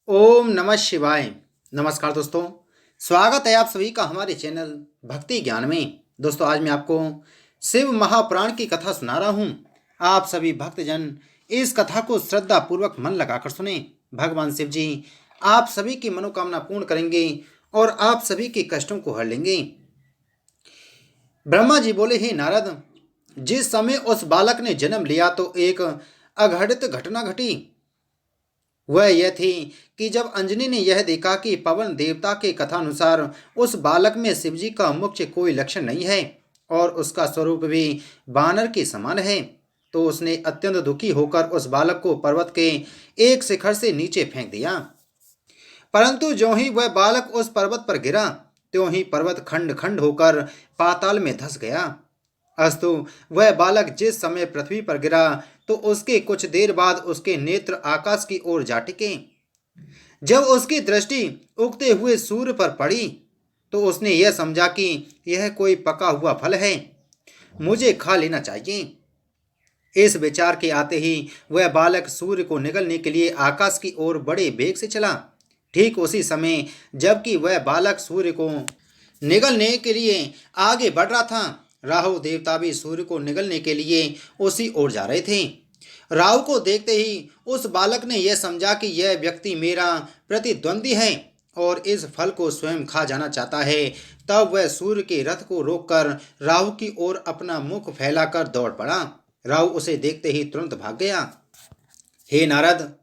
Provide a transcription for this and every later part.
ओम नमः शिवाय। नमस्कार दोस्तों, स्वागत है आप सभी का हमारे चैनल भक्ति ज्ञान में। दोस्तों, आज मैं आपको शिव महापुराण की कथा सुना रहा हूँ। आप सभी भक्तजन इस कथा को श्रद्धा पूर्वक मन लगाकर सुने। भगवान शिव जी आप सभी की मनोकामना पूर्ण करेंगे और आप सभी के कष्टों को हर लेंगे। ब्रह्मा जी बोले, हे नारद, जिस समय उस बालक ने जन्म लिया तो एक अघटित घटना घटी। वह यह थी कि जब अंजनी ने यह देखा कि पवन देवता के कथानुसार उस बालक में शिवजी का मुख्य कोई लक्षण नहीं है और उसका स्वरूप भी बानर के समान है, तो उसने अत्यंत दुखी होकर उस बालक को पर्वत के एक शिखर से नीचे फेंक दिया। परंतु ज्यों ही वह बालक उस पर्वत पर गिरा, त्यों ही पर्वत खंड खंड होकर पाताल में धंस गया। अस्तु, वह बालक जिस समय पृथ्वी पर गिरा तो उसके कुछ देर बाद उसके नेत्र आकाश की ओर जा टिके। जब उसकी दृष्टि उगते हुए सूर्य पर पड़ी तो उसने यह समझा कि यह कोई पका हुआ फल है, मुझे खा लेना चाहिए। इस विचार के आते ही वह बालक सूर्य को निगलने के लिए आकाश की ओर बड़े वेग से चला। ठीक उसी समय जबकि वह बालक सूर्य को निगलने के लिए आगे बढ़ रहा था, राहु देवता भी सूर्य को निगलने के लिए उसी ओर जा रहे थे। राहु को देखते ही उस बालक ने यह समझा कि यह व्यक्ति मेरा प्रतिद्वंदी है और इस फल को स्वयं खा जाना चाहता है। तब वह सूर्य के रथ को रोककर राहु की ओर अपना मुख फैलाकर दौड़ पड़ा। राहु उसे देखते ही तुरंत भाग गया। हे नारद,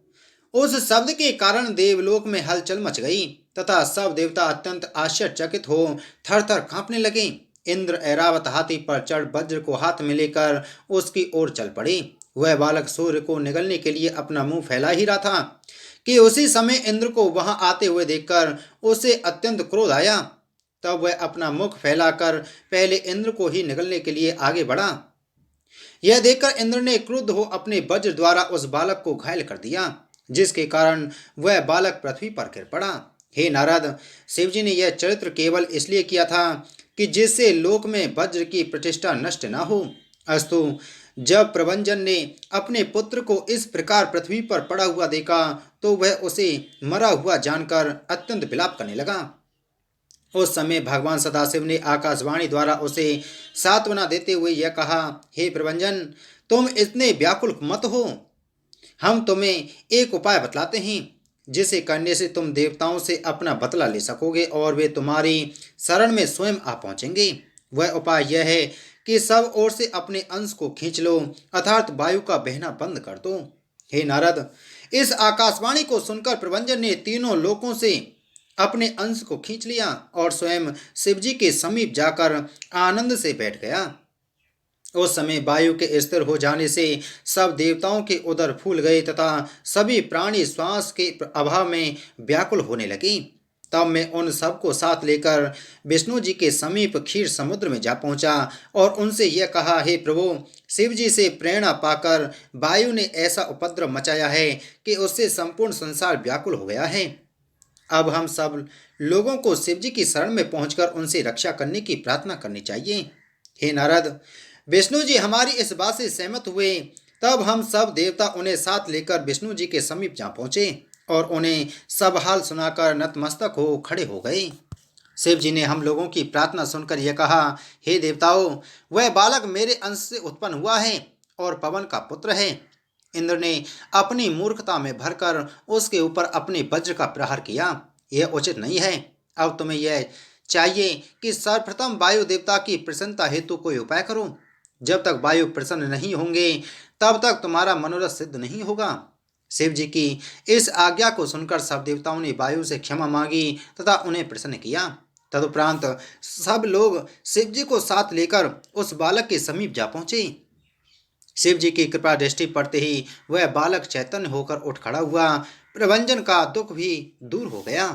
उस शब्द के कारण देवलोक में हलचल मच गई तथा सब देवता अत्यंत आश्चर्यचकित हो थर थर कांपने लगे। इंद्र ऐरावत हाथी पर चढ़ वज्र को हाथ में लेकर उसकी ओर चल पड़े। वह बालक सूर्य को निगलने के लिए अपना मुंह फैला ही रहा था कि उसी समय इंद्र को वहां आते हुए देखकर उसे अत्यंत क्रोध आया। तब वह अपना मुख फैलाकर पहले इंद्र को ही निगलने के लिए आगे बढ़ा। यह देखकर इंद्र ने क्रुद्ध हो अपने वज्र द्वारा उस बालक को घायल कर दिया, जिसके कारण वह बालक पृथ्वी पर गिर पड़ा। हे नारद, शिवजी ने यह चरित्र केवल इसलिए किया था कि जिससे लोक में वज्र की प्रतिष्ठा नष्ट न हो। अस्तु, जब प्रभंजन ने अपने पुत्र को इस प्रकार पृथ्वी पर पड़ा हुआ देखा तो वह उसे मरा हुआ जानकर अत्यंत विलाप करने लगा। उस समय भगवान सदाशिव ने आकाशवाणी द्वारा उसे सांत्वना देते हुए यह कहा, हे प्रभंजन, तुम इतने व्याकुल मत हो। हम तुम्हें एक उपाय बतलाते हैं जिसे करने से तुम देवताओं से अपना बदला ले सकोगे और वे तुम्हारी शरण में स्वयं आ पहुंचेंगे। वह उपाय यह है कि सब ओर से अपने अंश को खींच लो, अर्थात वायु का बहना बंद कर दो। हे नारद, इस आकाशवाणी को सुनकर प्रभंजन ने तीनों लोकों से अपने अंश को खींच लिया और स्वयं शिवजी के समीप जाकर आनंद से बैठ गया। उस समय वायु के स्थिर हो जाने से सब देवताओं के उदर फूल गए तथा सभी प्राणी श्वास के अभाव में व्याकुल होने लगी। तब मैं उन सबको साथ लेकर विष्णु जी के समीप क्षीर समुद्र में जा पहुंचा और उनसे यह कहा, हे प्रभु, शिव जी से प्रेरणा पाकर वायु ने ऐसा उपद्रव मचाया है कि उससे संपूर्ण संसार व्याकुल हो गया है। अब हम सब लोगों को शिव जी की शरण में पहुंचकर उनसे रक्षा करने की प्रार्थना करनी चाहिए। हे नारद, विष्णु जी हमारी इस बात से सहमत हुए। तब हम सब देवता उन्हें साथ लेकर विष्णु जी के समीप जा पहुंचे और उन्हें सब हाल सुनाकर नतमस्तक हो खड़े हो गए। शिव जी ने हम लोगों की प्रार्थना सुनकर यह कहा, हे देवताओं, वह बालक मेरे अंश से उत्पन्न हुआ है और पवन का पुत्र है। इंद्र ने अपनी मूर्खता में भरकर उसके ऊपर अपने वज्र का प्रहार किया। यह उचित नहीं है। अब तुम्हें यह चाहिए कि सर्वप्रथम वायु देवता की प्रसन्नता हेतु कोई उपाय करो। जब तक वायु प्रसन्न नहीं होंगे तब तक तुम्हारा मनोरथ सिद्ध नहीं होगा। शिव जी की इस आज्ञा को सुनकर सब देवताओं ने वायु से क्षमा मांगी तथा उन्हें प्रसन्न किया। तदुपरांत सब लोग शिव जी को साथ लेकर उस बालक के समीप जा पहुंचे। शिव जी की कृपा दृष्टि पड़ते ही वह बालक चैतन्य होकर उठ खड़ा हुआ। प्रभंजन का दुख भी दूर हो गया।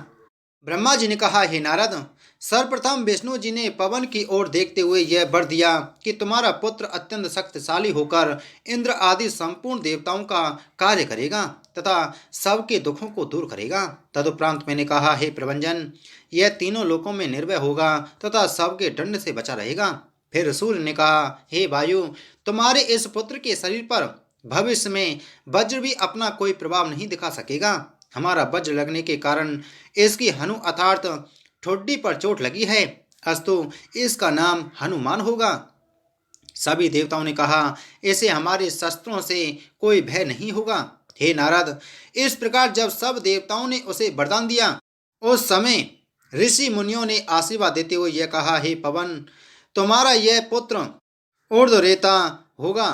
ब्रह्मा जी ने कहा, हे नारद, सर्वप्रथम विष्णु जी ने पवन की ओर देखते हुए यह वर दिया कि तुम्हारा पुत्र अत्यंत शक्तिशाली होकर इंद्र आदि संपूर्ण देवताओं का कार्य करेगा तथा सबके दुखों को दूर करेगा। तदुपरांत मैंने कहा, हे प्रभंजन, यह तीनों लोकों में निर्भय होगा तथा सबके दंड से बचा रहेगा। फिर सूर्य ने कहा, हे वायु, तुम्हारे इस पुत्र के शरीर पर भविष्य में वज्र भी अपना कोई प्रभाव नहीं दिखा सकेगा। हमारा वज्र लगने के कारण इसकी हनु अर्थात ठोड्डी पर चोट लगी है, अस्तु इसका नाम हनुमान होगा। सभी देवताओं ने कहा, इसे हमारे शस्त्रों से कोई भय नहीं होगा। हे नारद, इस प्रकार जब सब देवताओं ने उसे वरदान दिया, उस समय ऋषि मुनियों ने आशीर्वाद देते हुए यह कहा, हे पवन, तुम्हारा यह पुत्र ऊर्ध्वरेता होगा,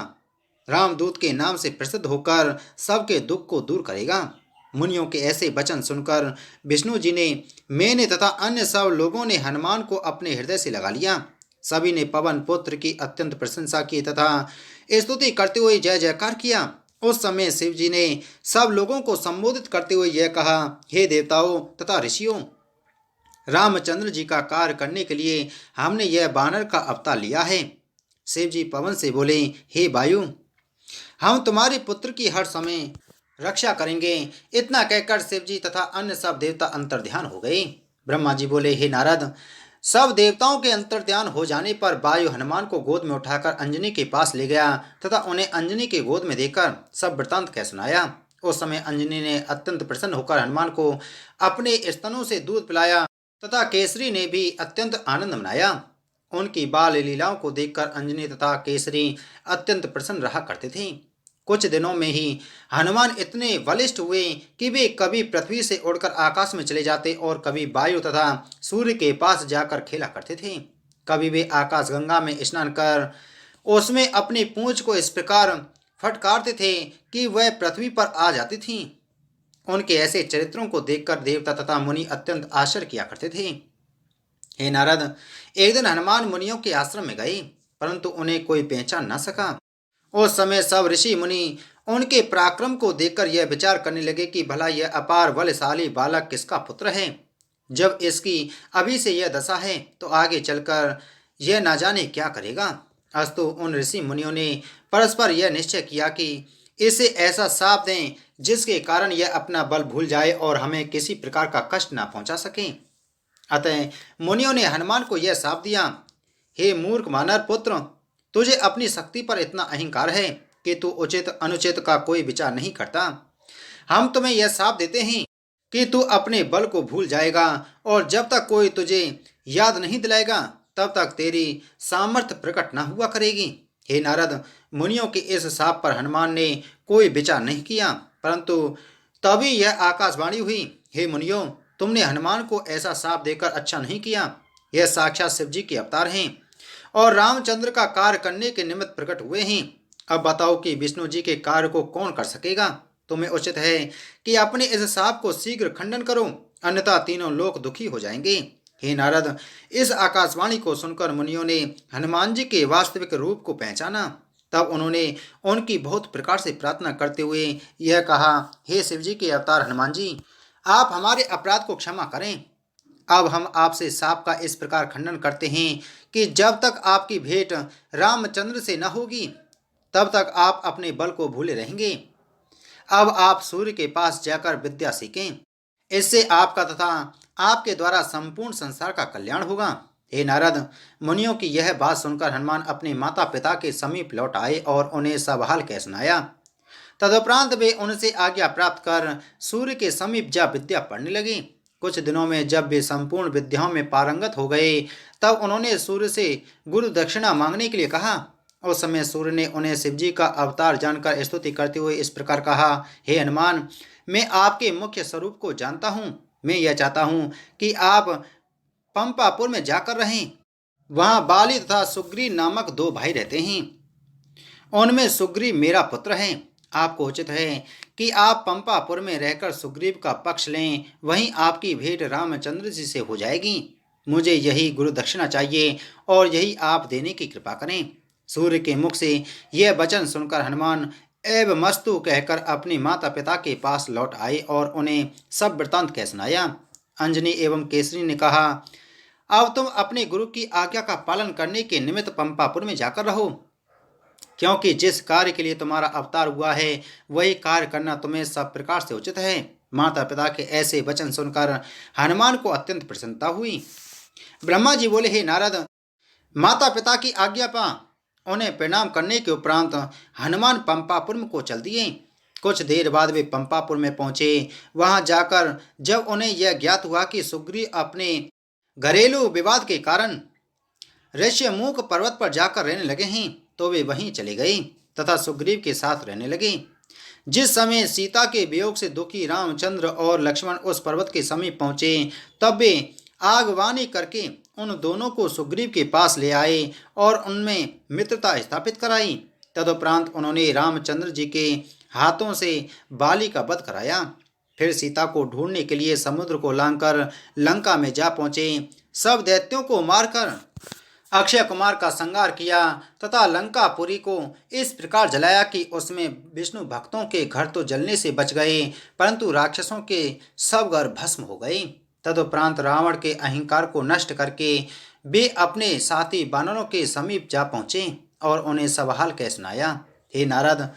रामदूत के नाम से प्रसिद्ध होकर सबके दुख को दूर करेगा। मुनियों के ऐसे वचन सुनकर विष्णु जी ने, मैंने तथा अन्य सब लोगों ने हनुमान को अपने हृदय से लगा लिया। सभी ने पवन पुत्र की अत्यंत प्रशंसा की तथा स्तुति करते हुए जय जयकार किया। उस समय शिव जी ने सब लोगों को संबोधित करते हुए यह कहा, हे देवताओं तथा ऋषियों, रामचंद्र जी का कार्य करने के लिए हमने यह वानर का अवतार लिया है। शिव जी पवन से बोले, हे वायु, हम तुम्हारे पुत्र की हर समय रक्षा करेंगे। इतना कहकर शिव जी तथा अन्य सब देवता अंतर्ध्यान हो गए। ब्रह्मा जी बोले, हे नारद, सब देवताओं के अंतर्ध्यान हो जाने पर वायु हनुमान को गोद में उठाकर अंजनी के पास ले गया तथा उन्हें अंजनी के गोद में देकर सब वृतांत कह सुनाया। उस समय अंजनी ने अत्यंत प्रसन्न होकर हनुमान को अपने स्तनों से दूध पिलाया तथा केसरी ने भी अत्यंत आनंद मनाया। उनकी बाल लीलाओं को देखकर अंजनी तथा केसरी अत्यंत प्रसन्न रहा करते थे। कुछ दिनों में ही हनुमान इतने बलिष्ठ हुए कि वे कभी पृथ्वी से उड़कर आकाश में चले जाते और कभी वायु तथा सूर्य के पास जाकर खेला करते थे। कभी वे आकाश गंगा में स्नान कर उसमें अपनी पूंछ को इस प्रकार फटकारते थे कि वह पृथ्वी पर आ जाती थी। उनके ऐसे चरित्रों को देखकर देवता तथा मुनि अत्यंत आश्चर्य किया करते थे। हे नारद, एक दिन हनुमान मुनियों के आश्रम में गए, परंतु उन्हें कोई पहचान न सका। उस समय सब ऋषि मुनि उनके पराक्रम को देखकर यह विचार करने लगे कि भला यह अपार बलशाली बालक किसका पुत्र है। जब इसकी अभी से यह दशा है तो आगे चलकर यह ना जाने क्या करेगा। अस्तु उन ऋषि मुनियों ने परस्पर यह निश्चय किया कि इसे ऐसा शाप दें जिसके कारण यह अपना बल भूल जाए और हमें किसी प्रकार का कष्ट ना पहुंचा सके। अतः मुनियों ने हनुमान को यह शाप दिया, हे मूर्ख वानर पुत्र, तुझे अपनी शक्ति पर इतना अहंकार है कि तू उचित अनुचित का कोई विचार नहीं करता। हम तुम्हें यह शाप देते हैं कि तू अपने बल को भूल जाएगा और जब तक कोई तुझे याद नहीं दिलाएगा तब तक तेरी सामर्थ्य प्रकट न हुआ करेगी। हे नारद, मुनियों के इस शाप पर हनुमान ने कोई विचार नहीं किया, परंतु तभी यह आकाशवाणी हुई, हे मुनियों, तुमने हनुमान को ऐसा शाप देकर अच्छा नहीं किया। यह साक्षात शिव जी के अवतार हैं और रामचंद्र का कार्य करने के निमित्त प्रकट हुए हैं। अब बताओ कि विष्णु जी के कार्य को कौन कर सकेगा। तुम्हें उचित है कि अपने इस शाप को शीघ्र खंडन करो, अन्यथा तीनों लोक दुखी हो जाएंगे। हे नारद, इस आकाशवाणी को सुनकर मुनियों ने हनुमान जी के वास्तविक रूप को पहचाना। तब उन्होंने उनकी बहुत प्रकार से प्रार्थना करते हुए यह कहा, हे शिव जी के अवतार हनुमान जी, आप हमारे अपराध को क्षमा करें। अब हम आपसे शाप का इस प्रकार खंडन करते हैं कि जब तक आपकी भेंट रामचंद्र से न होगी तब तक आप अपने बल को भूले रहेंगे। अब आप सूर्य के पास जाकर विद्या सीखें, इससे आपका तथा आपके द्वारा संपूर्ण संसार का कल्याण होगा। हे नारद, मुनियों की यह बात सुनकर हनुमान अपने माता पिता के समीप लौट आए और उन्हें सब हाल कह सुनाया। तदुपरांत वे उनसे आज्ञा प्राप्त कर सूर्य के समीप जा विद्या पढ़ने लगे। कुछ दिनों में जब वे संपूर्ण विद्याओं में पारंगत हो गए तब उन्होंने सूर्य से गुरु दक्षिणा मांगने के लिए कहा। उस समय सूर्य ने उन्हें शिवजी का अवतार जानकर स्तुति करते हुए इस प्रकार कहा, हे हनुमान, मैं आपके मुख्य स्वरूप को जानता हूँ। मैं यह चाहता हूँ कि आप पंपापुर में जाकर रहें। वहाँ बाली तथा सुग्रीव नामक दो भाई रहते हैं। उनमें सुग्रीव मेरा पुत्र है। आपको उचित है कि आप पंपापुर में रहकर सुग्रीव का पक्ष लें, वहीं आपकी भेंट रामचंद्र जी से हो जाएगी। मुझे यही गुरु दक्षिणा चाहिए और यही आप देने की कृपा करें। सूर्य के मुख से यह वचन सुनकर हनुमान एवं मस्तु कहकर अपने माता पिता के पास लौट आए और उन्हें सब वृतांत कह सुनाया। अंजनी एवं केसरी ने कहा, अब तुम अपने गुरु की आज्ञा का पालन करने के निमित्त पंपापुर में जाकर रहो, क्योंकि जिस कार्य के लिए तुम्हारा अवतार हुआ है वही कार्य करना तुम्हें सब प्रकार से उचित है। माता पिता के ऐसे वचन सुनकर हनुमान को अत्यंत प्रसन्नता हुई। ब्रह्मा जी बोले, हे नारद, माता पिता की आज्ञा पा उन्हें प्रणाम करने के उपरांत हनुमान पंपापुर को चल दिए। कुछ देर बाद वे पंपापुर में पहुंचे। वहां जाकर जब उन्हें यह ज्ञात हुआ कि सुग्रीव अपने घरेलू विवाद के कारण ऋष्यमूक पर्वत पर जाकर रहने लगे हैं, तो वे वहीं चले गए तथा सुग्रीव के साथ रहने लगे। जिस समय सीता के वियोग से दुखी रामचंद्र और लक्ष्मण उस पर्वत के समीप पहुंचे, तब वे आगवानी करके उन दोनों को सुग्रीव के पास ले आए और उनमें मित्रता स्थापित कराई। तदुपरांत उन्होंने रामचंद्र जी के हाथों से बाली का वध कराया। फिर सीता को ढूंढने के लिए समुद्र को लांघकर लंका में जा पहुंचे। सब दैत्यों को मारकर अक्षय कुमार का संहार किया तथा लंकापुरी को इस प्रकार जलाया कि उसमें विष्णु भक्तों के घर तो जलने से बच गए, परंतु राक्षसों के सब घर भस्म हो गए। तदुपरांत रावण के अहंकार को नष्ट करके वे अपने साथी वानरों के समीप जा पहुंचे और उन्हें सब हाल कह सुनाया। हे नारद,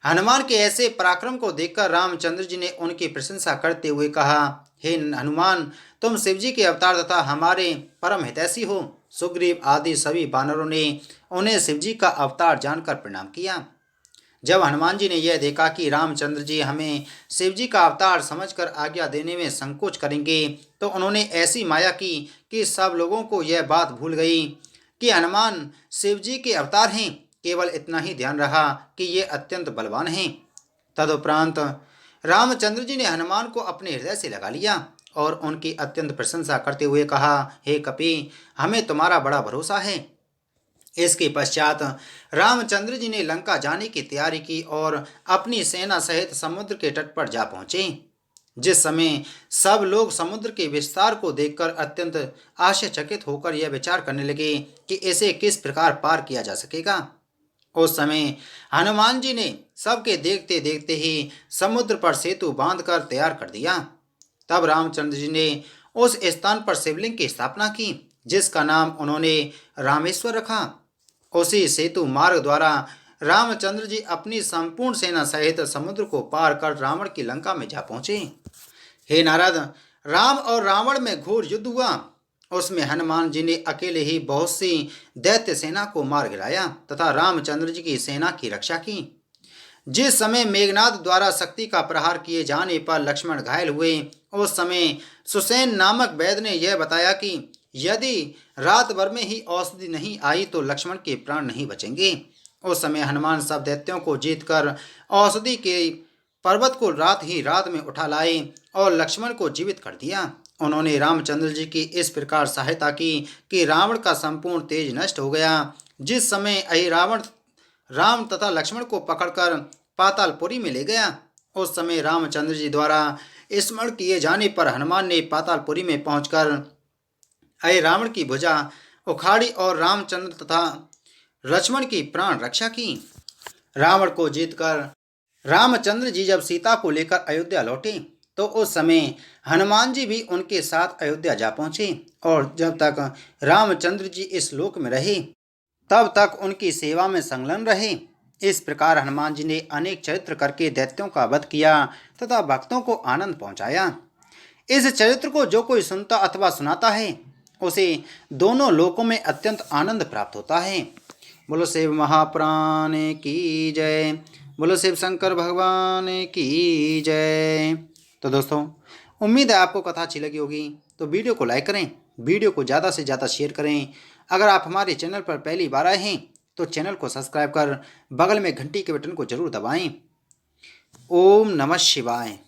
हनुमान के ऐसे पराक्रम को देखकर रामचंद्र जी ने उनकी प्रशंसा करते हुए कहा, हे हनुमान, तुम शिवजी के अवतार तथा हमारे परम हितैषी हो। सुग्रीव आदि सभी वानरों ने उन्हें शिवजी का अवतार जानकर प्रणाम किया। जब हनुमान जी ने यह देखा कि रामचंद्र जी हमें शिवजी का अवतार समझकर आज्ञा देने में संकोच करेंगे, तो उन्होंने ऐसी माया की कि सब लोगों को यह बात भूल गई कि हनुमान शिवजी के अवतार हैं। केवल इतना ही ध्यान रहा कि ये अत्यंत बलवान हैं। तदुपरांत रामचंद्र जी ने हनुमान को अपने हृदय से लगा लिया और उनकी अत्यंत प्रशंसा करते हुए कहा, हे कपि, हमें तुम्हारा बड़ा भरोसा है। इसके पश्चात रामचंद्र जी ने लंका जाने की तैयारी की और अपनी सेना सहित समुद्र के तट पर जा पहुंचे। जिस समय सब लोग समुद्र के विस्तार को देखकर अत्यंत आश्चर्यचकित होकर यह विचार करने लगे कि इसे किस प्रकार पार किया जा सकेगा, उस समय हनुमान जी ने सबके देखते देखते ही समुद्र पर सेतु बांधकर तैयार कर दिया। तब रामचंद्र जी ने उस स्थान पर शिवलिंग की स्थापना की जिसका नाम उन्होंने रामेश्वर रखा। उसी सेतु मार्ग द्वारा रामचंद्र जी अपनी संपूर्ण सेना सहित समुद्र को पार कर रावण की लंका में जा पहुंचे। हे नारद, राम और रावण में घोर युद्ध हुआ। उसमें हनुमान जी ने अकेले ही बहुत सी दैत्य सेना को मार गिराया तथा रामचंद्र जी की सेना की रक्षा की। जिस समय मेघनाद द्वारा शक्ति का प्रहार किए जाने पर लक्ष्मण घायल हुए, उस समय सुसैन नामक वैद्य ने यह बताया कि यदि रात भर में ही औषधि नहीं आई तो लक्ष्मण के प्राण नहीं बचेंगे। उस समय हनुमान सब दैत्यों को जीतकर औषधि के पर्वत को रात ही रात में उठा लाए और लक्ष्मण को जीवित कर दिया। उन्होंने रामचंद्र जी की इस प्रकार सहायता की कि रावण का संपूर्ण तेज नष्ट हो गया। जिस समय अहिरावण राम तथा लक्ष्मण को पकड़कर पातालपुरी में ले गया, उस समय रामचंद्र जी द्वारा स्मरण किए जाने पर हनुमान ने पातालपुरी में पहुंचकर अहिरावण की भुजा उखाड़ी और रामचंद्र तथा लक्ष्मण की प्राण रक्षा की। रावण को जीतकर रामचंद्र जी जब सीता को लेकर अयोध्या लौटे, तो उस समय हनुमान जी भी उनके साथ अयोध्या जा पहुंचे और जब तक रामचंद्र जी इस लोक में रहे तब तक उनकी सेवा में संलग्न रहे। इस प्रकार हनुमान जी ने अनेक चरित्र करके दैत्यों का वध किया तथा भक्तों को आनंद पहुंचाया। इस चरित्र को जो कोई सुनता अथवा सुनाता है, उसे दोनों लोकों में अत्यंत आनंद प्राप्त होता है। बोलो शिव महापुराण की जय। बोलो शिव शंकर भगवान की जय। तो दोस्तों, उम्मीद है आपको कथा अच्छी लगी होगी, तो वीडियो को लाइक करें, वीडियो को ज़्यादा से ज़्यादा शेयर करें। अगर आप हमारे चैनल पर पहली बार आए हैं तो चैनल को सब्सक्राइब कर बगल में घंटी के बटन को जरूर दबाएं। ओम नमः शिवाय।